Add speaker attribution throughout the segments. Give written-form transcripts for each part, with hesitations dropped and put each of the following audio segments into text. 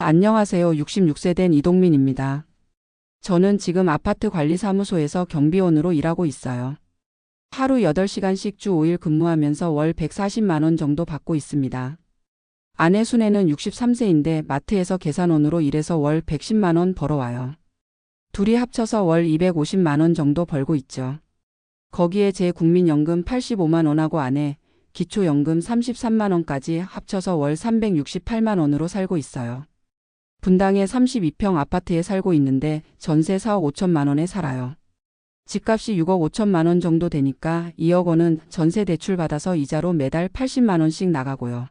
Speaker 1: 안녕하세요. 66세 된 이동민입니다. 저는 지금 아파트 관리사무소에서 경비원으로 일하고 있어요. 하루 8시간씩 주 5일 근무하면서 월 140만 원 정도 받고 있습니다. 아내 순애는 63세인데 마트에서 계산원으로 일해서 월 110만 원 벌어와요. 둘이 합쳐서 월 250만 원 정도 벌고 있죠. 거기에 제 국민연금 85만 원하고 아내 기초연금 33만 원까지 합쳐서 월 368만 원으로 살고 있어요. 분당의 32평 아파트에 살고 있는데 전세 4억 5천만 원에 살아요. 집값이 6억 5천만 원 정도 되니까 2억 원은 전세 대출 받아서 이자로 매달 80만 원씩 나가고요.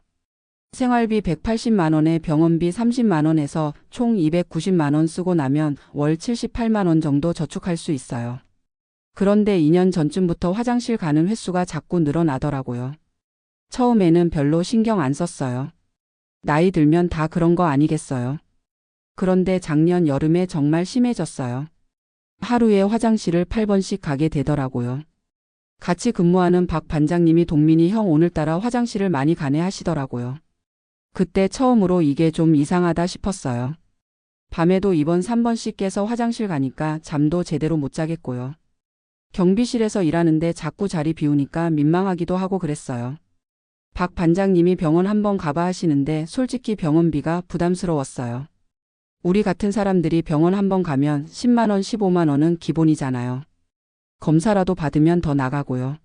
Speaker 1: 생활비 180만 원에 병원비 30만 원에서 총 290만 원 쓰고 나면 월 78만 원 정도 저축할 수 있어요. 그런데 2년 전쯤부터 화장실 가는 횟수가 자꾸 늘어나더라고요. 처음에는 별로 신경 안 썼어요. 나이 들면 다 그런 거 아니겠어요. 그런데 작년 여름에 정말 심해졌어요. 하루에 화장실을 8번씩 가게 되더라고요. 같이 근무하는 박 반장님이 동민이 형 오늘따라 화장실을 많이 가네 하시더라고요. 그때 처음으로 이게 좀 이상하다 싶었어요. 밤에도 2번 3번씩 깨서 화장실 가니까 잠도 제대로 못 자겠고요. 경비실에서 일하는데 자꾸 자리 비우니까 민망하기도 하고 그랬어요. 박 반장님이 병원 한번 가봐 하시는데 솔직히 병원비가 부담스러웠어요. 우리 같은 사람들이 병원 한번 가면 10만 원, 15만 원은 기본이잖아요. 검사라도 받으면 더 나가고요.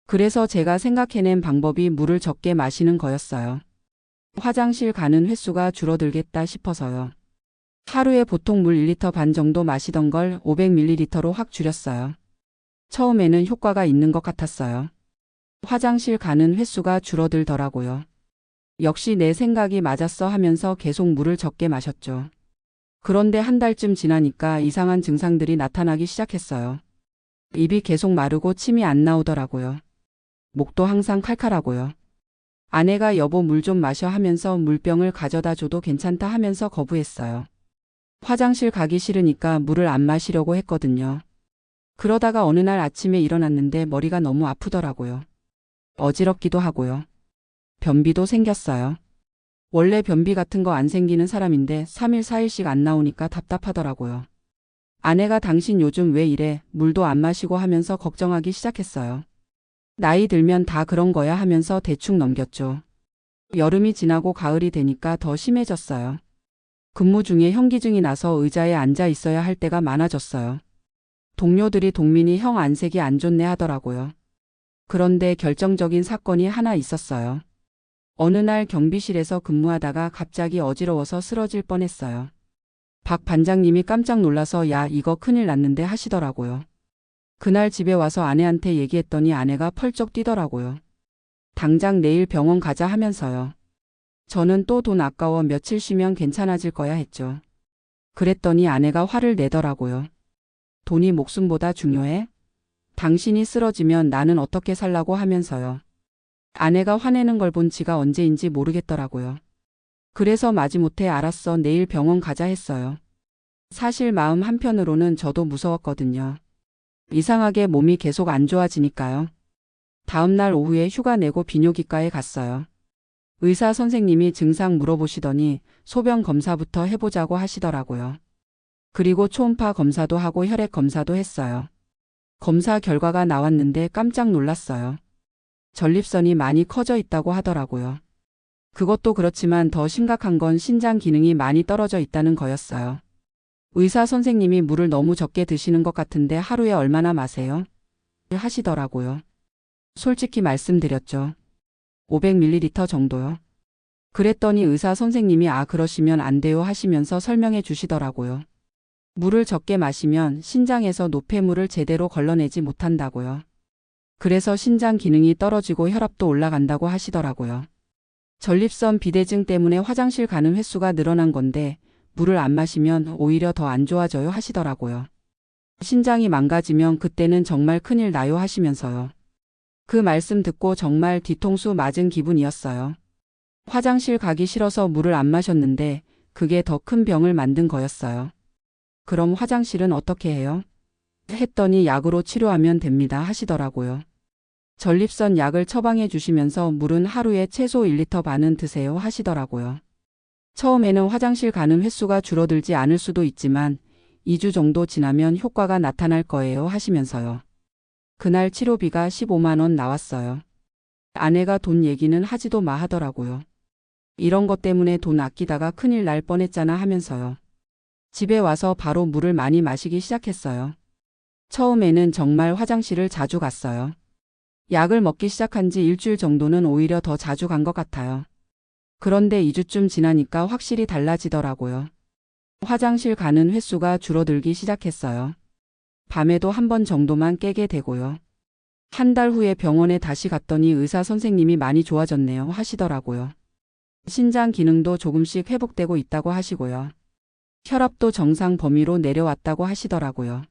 Speaker 1: 그래서 제가 생각해낸 방법이 물을 적게 마시는 거였어요. 화장실 가는 횟수가 줄어들겠다 싶어서요. 하루에 보통 물 1리터 반 정도 마시던 걸 500ml로 확 줄였어요. 처음에는 효과가 있는 것 같았어요. 화장실 가는 횟수가 줄어들더라고요. 역시 내 생각이 맞았어 하면서 계속 물을 적게 마셨죠. 그런데 한 달쯤 지나니까 이상한 증상들이 나타나기 시작했어요. 입이 계속 마르고 침이 안 나오더라고요. 목도 항상 칼칼하고요. 아내가 여보 물 좀 마셔 하면서 물병을 가져다 줘도 괜찮다 하면서 거부했어요. 화장실 가기 싫으니까 물을 안 마시려고 했거든요. 그러다가 어느 날 아침에 일어났는데 머리가 너무 아프더라고요. 어지럽기도 하고요. 변비도 생겼어요. 원래 변비 같은 거 안 생기는 사람인데 3일 4일씩 안 나오니까 답답하더라고요. 아내가 당신 요즘 왜 이래 물도 안 마시고 하면서 걱정하기 시작했어요. 나이 들면 다 그런 거야 하면서 대충 넘겼죠. 여름이 지나고 가을이 되니까 더 심해졌어요. 근무 중에 현기증이 나서 의자에 앉아 있어야 할 때가 많아졌어요. 동료들이 동민이 형 안색이 안 좋네 하더라고요. 그런데 결정적인 사건이 하나 있었어요. 어느 날 경비실에서 근무하다가 갑자기 어지러워서 쓰러질 뻔했어요. 박 반장님이 깜짝 놀라서 야 이거 큰일 났는데 하시더라고요. 그날 집에 와서 아내한테 얘기했더니 아내가 펄쩍 뛰더라고요. 당장 내일 병원 가자 하면서요. 저는 또 돈 아까워 며칠 쉬면 괜찮아질 거야 했죠. 그랬더니 아내가 화를 내더라고요. 돈이 목숨보다 중요해? 당신이 쓰러지면 나는 어떻게 살라고 하면서요. 아내가 화내는 걸 본 지가 언제인지 모르겠더라고요. 그래서 마지못해 알았어 내일 병원 가자 했어요. 사실 마음 한편으로는 저도 무서웠거든요. 이상하게 몸이 계속 안 좋아지니까요. 다음날 오후에 휴가 내고 비뇨기과에 갔어요. 의사 선생님이 증상 물어보시더니 소변 검사부터 해보자고 하시더라고요. 그리고 초음파 검사도 하고 혈액 검사도 했어요. 검사 결과가 나왔는데 깜짝 놀랐어요. 전립선이 많이 커져 있다고 하더라고요. 그것도 그렇지만 더 심각한 건 신장 기능이 많이 떨어져 있다는 거였어요. 의사 선생님이 물을 너무 적게 드시는 것 같은데 하루에 얼마나 마세요? 하시더라고요. 솔직히 말씀드렸죠. 500ml 정도요. 그랬더니 의사 선생님이 그러시면 안 돼요 하시면서 설명해 주시더라고요. 물을 적게 마시면 신장에서 노폐물을 제대로 걸러내지 못한다고요. 그래서 신장 기능이 떨어지고 혈압도 올라간다고 하시더라고요. 전립선 비대증 때문에 화장실 가는 횟수가 늘어난 건데 물을 안 마시면 오히려 더 안 좋아져요 하시더라고요. 신장이 망가지면 그때는 정말 큰일 나요 하시면서요. 그 말씀 듣고 정말 뒤통수 맞은 기분이었어요. 화장실 가기 싫어서 물을 안 마셨는데 그게 더 큰 병을 만든 거였어요. 그럼 화장실은 어떻게 해요? 했더니 약으로 치료하면 됩니다 하시더라고요. 전립선 약을 처방해 주시면서 물은 하루에 최소 1리터 반은 드세요 하시더라고요. 처음에는 화장실 가는 횟수가 줄어들지 않을 수도 있지만 2주 정도 지나면 효과가 나타날 거예요 하시면서요. 그날 치료비가 15만 원 나왔어요. 아내가 돈 얘기는 하지도 마 하더라고요. 이런 것 때문에 돈 아끼다가 큰일 날 뻔했잖아 하면서요. 집에 와서 바로 물을 많이 마시기 시작했어요. 처음에는 정말 화장실을 자주 갔어요. 약을 먹기 시작한 지 일주일 정도는 오히려 더 자주 간 것 같아요. 그런데 2주쯤 지나니까 확실히 달라지더라고요. 화장실 가는 횟수가 줄어들기 시작했어요. 밤에도 한 번 정도만 깨게 되고요. 한 달 후에 병원에 다시 갔더니 의사 선생님이 많이 좋아졌네요 하시더라고요. 신장 기능도 조금씩 회복되고 있다고 하시고요. 혈압도 정상 범위로 내려왔다고 하시더라고요.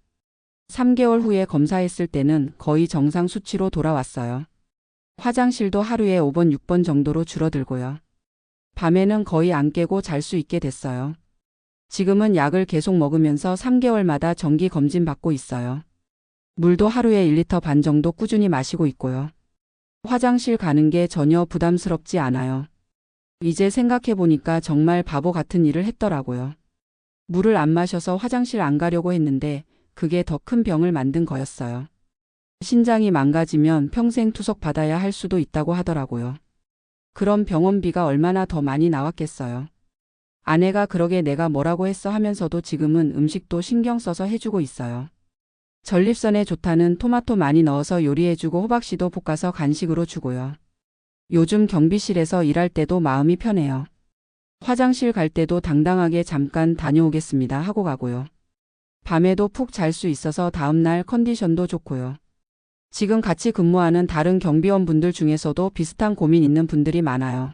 Speaker 1: 3개월 후에 검사했을 때는 거의 정상 수치로 돌아왔어요. 화장실도 하루에 5번, 6번 정도로 줄어들고요. 밤에는 거의 안 깨고 잘 수 있게 됐어요. 지금은 약을 계속 먹으면서 3개월마다 정기 검진 받고 있어요. 물도 하루에 1리터 반 정도 꾸준히 마시고 있고요. 화장실 가는 게 전혀 부담스럽지 않아요. 이제 생각해보니까 정말 바보 같은 일을 했더라고요. 물을 안 마셔서 화장실 안 가려고 했는데 그게 더 큰 병을 만든 거였어요. 신장이 망가지면 평생 투석 받아야 할 수도 있다고 하더라고요. 그럼 병원비가 얼마나 더 많이 나왔겠어요. 아내가 그러게 내가 뭐라고 했어 하면서도 지금은 음식도 신경 써서 해주고 있어요. 전립선에 좋다는 토마토 많이 넣어서 요리해주고 호박씨도 볶아서 간식으로 주고요. 요즘 경비실에서 일할 때도 마음이 편해요. 화장실 갈 때도 당당하게 잠깐 다녀오겠습니다 하고 가고요. 밤에도 푹 잘 수 있어서 다음날 컨디션도 좋고요. 지금 같이 근무하는 다른 경비원분들 중에서도 비슷한 고민 있는 분들이 많아요.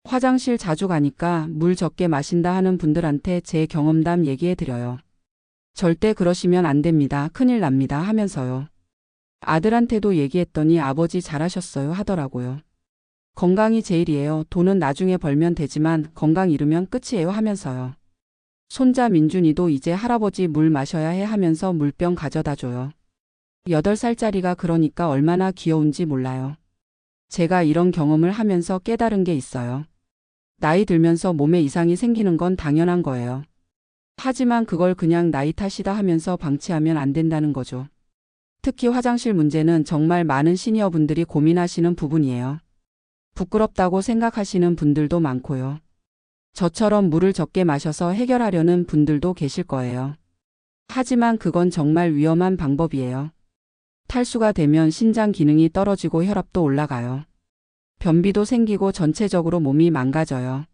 Speaker 1: 화장실 자주 가니까 물 적게 마신다 하는 분들한테 제 경험담 얘기해드려요. 절대 그러시면 안 됩니다. 큰일 납니다 하면서요. 아들한테도 얘기했더니 아버지 잘하셨어요 하더라고요. 건강이 제일이에요. 돈은 나중에 벌면 되지만 건강 잃으면 끝이에요 하면서요. 손자 민준이도 이제 할아버지 물 마셔야 해 하면서 물병 가져다 줘요. 8살짜리가 그러니까 얼마나 귀여운지 몰라요. 제가 이런 경험을 하면서 깨달은 게 있어요. 나이 들면서 몸에 이상이 생기는 건 당연한 거예요. 하지만 그걸 그냥 나이 탓이다 하면서 방치하면 안 된다는 거죠. 특히 화장실 문제는 정말 많은 시니어분들이 고민하시는 부분이에요. 부끄럽다고 생각하시는 분들도 많고요. 저처럼 물을 적게 마셔서 해결하려는 분들도 계실 거예요. 하지만 그건 정말 위험한 방법이에요. 탈수가 되면 신장 기능이 떨어지고 혈압도 올라가요. 변비도 생기고 전체적으로 몸이 망가져요.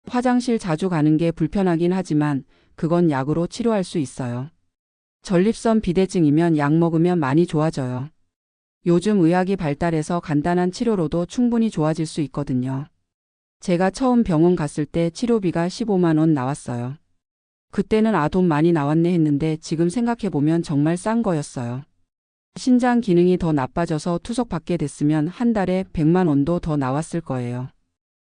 Speaker 1: 화장실 자주 가는 게 불편하긴 하지만 그건 약으로 치료할 수 있어요. 전립선 비대증이면 약 먹으면 많이 좋아져요. 요즘 의학이 발달해서 간단한 치료로도 충분히 좋아질 수 있거든요. 제가 처음 병원 갔을 때 치료비가 15만 원 나왔어요. 그때는 아, 돈 많이 나왔네 했는데 지금 생각해보면 정말 싼 거였어요. 신장 기능이 더 나빠져서 투석받게 됐으면 한 달에 100만 원도 더 나왔을 거예요.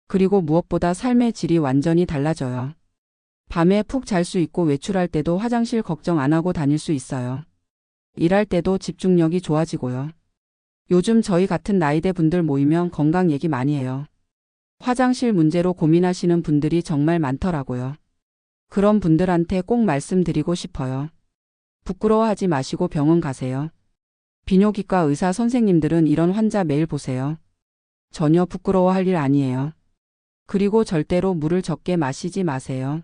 Speaker 1: 그리고 무엇보다 삶의 질이 완전히 달라져요. 밤에 푹 잘 수 있고 외출할 때도 화장실 걱정 안 하고 다닐 수 있어요. 일할 때도 집중력이 좋아지고요. 요즘 저희 같은 나이대 분들 모이면 건강 얘기 많이 해요. 화장실 문제로 고민하시는 분들이 정말 많더라고요. 그런 분들한테 꼭 말씀드리고 싶어요. 부끄러워하지 마시고 병원 가세요. 비뇨기과 의사 선생님들은 이런 환자 매일 보세요. 전혀 부끄러워할 일 아니에요. 그리고 절대로 물을 적게 마시지 마세요.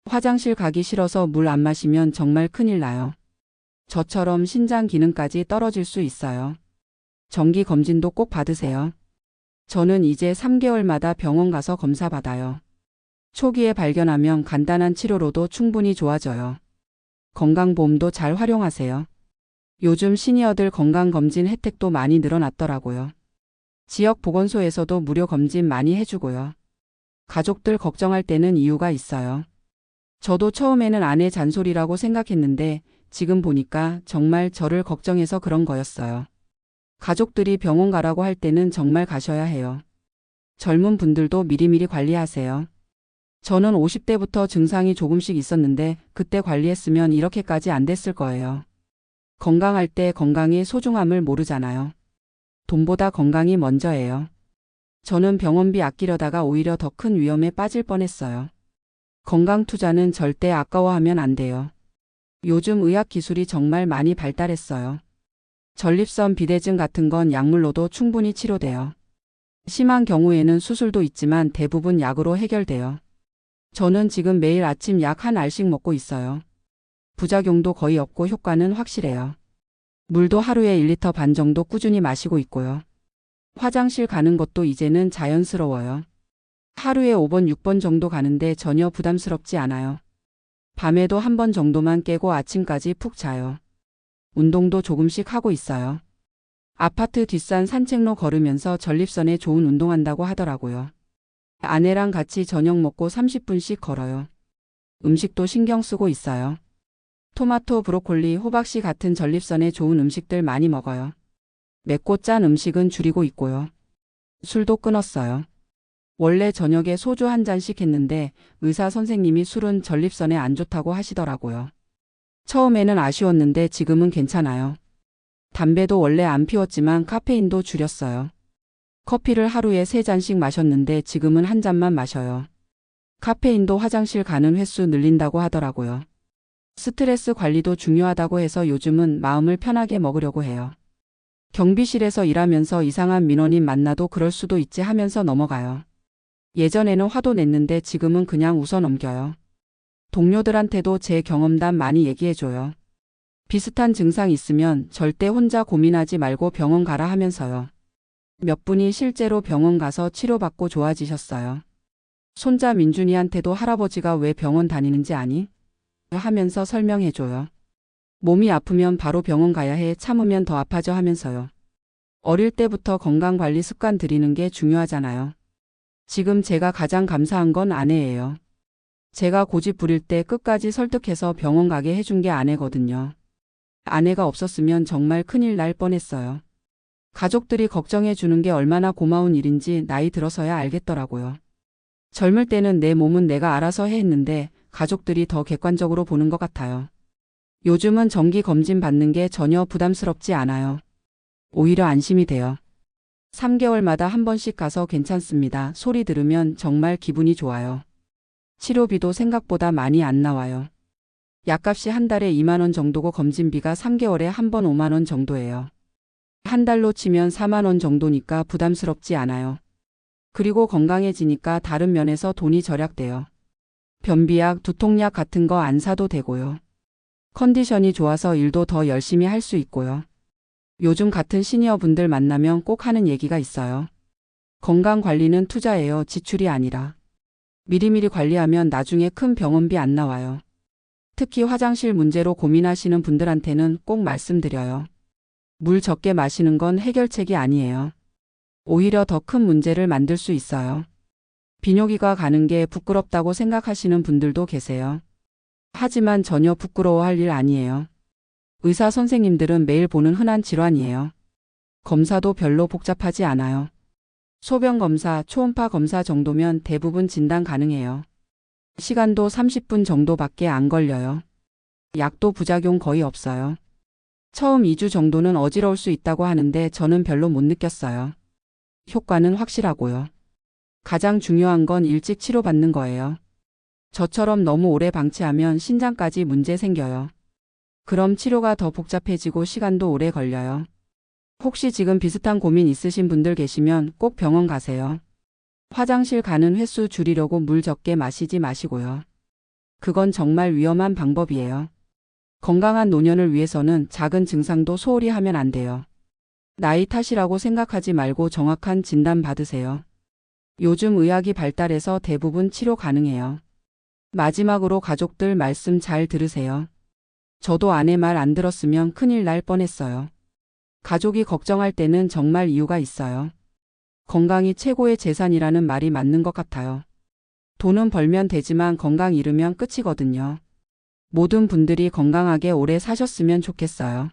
Speaker 1: 화장실 가기 싫어서 물 안 마시면 정말 큰일 나요. 저처럼 신장 기능까지 떨어질 수 있어요. 정기 검진도 꼭 받으세요. 저는 이제 3개월마다 병원 가서 검사 받아요. 초기에 발견하면 간단한 치료로도 충분히 좋아져요. 건강보험도 잘 활용하세요. 요즘 시니어들 건강검진 혜택도 많이 늘어났더라고요. 지역 보건소에서도 무료 검진 많이 해주고요. 가족들 걱정할 때는 이유가 있어요. 저도 처음에는 아내 잔소리라고 생각했는데 지금 보니까 정말 저를 걱정해서 그런 거였어요. 가족들이 병원 가라고 할 때는 정말 가셔야 해요. 젊은 분들도 미리미리 관리하세요. 저는 50대부터 증상이 조금씩 있었는데 그때 관리했으면 이렇게까지 안 됐을 거예요. 건강할 때 건강의 소중함을 모르잖아요. 돈보다 건강이 먼저예요. 저는 병원비 아끼려다가 오히려 더 큰 위험에 빠질 뻔했어요. 건강 투자는 절대 아까워하면 안 돼요. 요즘 의학 기술이 정말 많이 발달했어요. 전립선 비대증 같은 건 약물로도 충분히 치료돼요. 심한 경우에는 수술도 있지만 대부분 약으로 해결돼요. 저는 지금 매일 아침 약 한 알씩 먹고 있어요. 부작용도 거의 없고 효과는 확실해요. 물도 하루에 1리터 반 정도 꾸준히 마시고 있고요. 화장실 가는 것도 이제는 자연스러워요. 하루에 5번, 6번 정도 가는데 전혀 부담스럽지 않아요. 밤에도 1번 정도만 깨고 아침까지 푹 자요. 운동도 조금씩 하고 있어요. 아파트 뒷산 산책로 걸으면서 전립선에 좋은 운동한다고 하더라고요. 아내랑 같이 저녁 먹고 30분씩 걸어요. 음식도 신경 쓰고 있어요. 토마토, 브로콜리, 호박씨 같은 전립선에 좋은 음식들 많이 먹어요. 맵고 짠 음식은 줄이고 있고요. 술도 끊었어요. 원래 저녁에 소주 한 잔씩 했는데 의사 선생님이 술은 전립선에 안 좋다고 하시더라고요. 처음에는 아쉬웠는데 지금은 괜찮아요. 담배도 원래 안 피웠지만 카페인도 줄였어요. 커피를 하루에 3잔씩 마셨는데 지금은 한 잔만 마셔요. 카페인도 화장실 가는 횟수 늘린다고 하더라고요. 스트레스 관리도 중요하다고 해서 요즘은 마음을 편하게 먹으려고 해요. 경비실에서 일하면서 이상한 민원인 만나도 그럴 수도 있지 하면서 넘어가요. 예전에는 화도 냈는데 지금은 그냥 웃어 넘겨요. 동료들한테도 제 경험담 많이 얘기해줘요. 비슷한 증상 있으면 절대 혼자 고민하지 말고 병원 가라 하면서요. 몇 분이 실제로 병원 가서 치료받고 좋아지셨어요. 손자 민준이한테도 할아버지가 왜 병원 다니는지 아니? 하면서 설명해줘요. 몸이 아프면 바로 병원 가야 해, 참으면 더 아파져 하면서요. 어릴 때부터 건강관리 습관 들이는 게 중요하잖아요. 지금 제가 가장 감사한 건 아내예요. 제가 고집 부릴 때 끝까지 설득해서 병원 가게 해준 게 아내거든요. 아내가 없었으면 정말 큰일 날 뻔했어요. 가족들이 걱정해 주는 게 얼마나 고마운 일인지 나이 들어서야 알겠더라고요. 젊을 때는 내 몸은 내가 알아서 해 했는데 가족들이 더 객관적으로 보는 것 같아요. 요즘은 정기 검진 받는 게 전혀 부담스럽지 않아요. 오히려 안심이 돼요. 3개월마다 한 번씩 가서 괜찮습니다. 소리 들으면 정말 기분이 좋아요. 치료비도 생각보다 많이 안 나와요. 약값이 한 달에 2만 원 정도고 검진비가 3개월에 한 번 5만 원 정도예요. 한 달로 치면 4만 원 정도니까 부담스럽지 않아요. 그리고 건강해지니까 다른 면에서 돈이 절약돼요. 변비약, 두통약 같은 거 안 사도 되고요. 컨디션이 좋아서 일도 더 열심히 할 수 있고요. 요즘 같은 시니어 분들 만나면 꼭 하는 얘기가 있어요. 건강관리는 투자예요, 지출이 아니라. 미리미리 관리하면 나중에 큰 병원비 안 나와요. 특히 화장실 문제로 고민하시는 분들한테는 꼭 말씀드려요. 물 적게 마시는 건 해결책이 아니에요. 오히려 더 큰 문제를 만들 수 있어요. 비뇨기과 가는 게 부끄럽다고 생각하시는 분들도 계세요. 하지만 전혀 부끄러워할 일 아니에요. 의사 선생님들은 매일 보는 흔한 질환이에요. 검사도 별로 복잡하지 않아요. 소변 검사, 초음파 검사 정도면 대부분 진단 가능해요. 시간도 30분 정도밖에 안 걸려요. 약도 부작용 거의 없어요. 처음 2주 정도는 어지러울 수 있다고 하는데 저는 별로 못 느꼈어요. 효과는 확실하고요. 가장 중요한 건 일찍 치료받는 거예요. 저처럼 너무 오래 방치하면 신장까지 문제 생겨요. 그럼 치료가 더 복잡해지고 시간도 오래 걸려요. 혹시 지금 비슷한 고민 있으신 분들 계시면 꼭 병원 가세요. 화장실 가는 횟수 줄이려고 물 적게 마시지 마시고요. 그건 정말 위험한 방법이에요. 건강한 노년을 위해서는 작은 증상도 소홀히 하면 안 돼요. 나이 탓이라고 생각하지 말고 정확한 진단 받으세요. 요즘 의학이 발달해서 대부분 치료 가능해요. 마지막으로 가족들 말씀 잘 들으세요. 저도 아내 말 안 들었으면 큰일 날 뻔했어요. 가족이 걱정할 때는 정말 이유가 있어요. 건강이 최고의 재산이라는 말이 맞는 것 같아요. 돈은 벌면 되지만 건강 잃으면 끝이거든요. 모든 분들이 건강하게 오래 사셨으면 좋겠어요.